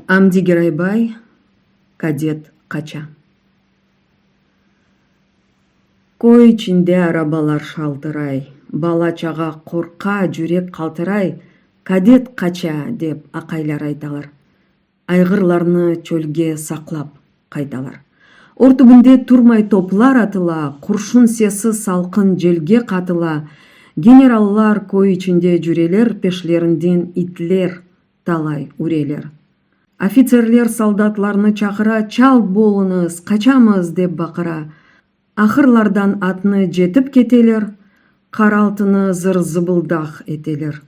Амдигер Айбай, кадет кача. Кой içinde арабалар шалтырай, бала чага корка, жүрек калтырай, кадет кача деп акайлар айталар. Айгырларны чөлге саклап кайталар. Ор түбүндө турмай топлар атыла, куршун сесі салкын желге катыла. Генераллар кой içinde жүрелер, пешлеринден итлер талай урелер. Офицерлер солдатларны чакыра, чал болуңуз, качамыз деп бакыра. Ахырлардан атны жетип кетелер, каралтыны зыр зыбылдак этелер.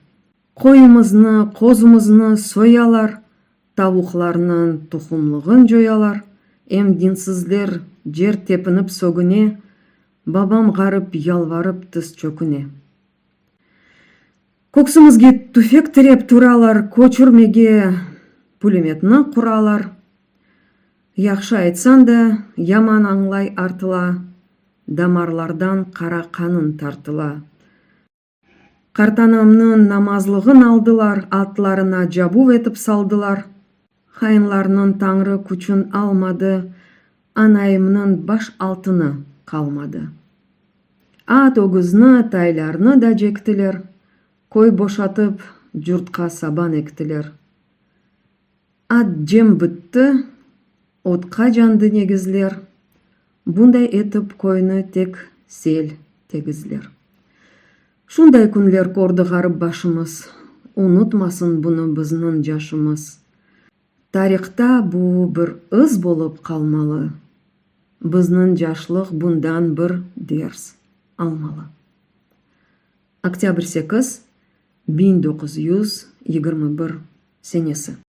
Коюмузны, козумузну соялар, табукларнын тухумлугун жоялар. Эм динсизлер жер тепинип сөгүнө, бабам гарып ялварып тыз чөкүнө. Көксүмүзгө түфек тиреп туралар, көчүрмеге пулеметни куралар. Якшы айтсан да, яман аңлай артыла, дамарлардан кара канын тартыла. Картанамнын намазлыгын алдылар, атларына жабуу этип салдылар. Хайынларнын таңры күчүн алмады, анайымнын баш алтыны калмады. Ат огузны, тайларны да жектилер, кой бошатып, журтка сабан эктилер. Ат жем бүттү, отка жанды негизлер, бундай этип койну тек сел тегизлер. Шундай күнлер көрдү гарып башымыз, унутмасын буну биздин жашымыз. Тарихта бул бир ыз болуп калмалы, биздин жашлык bundan бир дерс алмалы. Октябрь 8, 1921 senesi.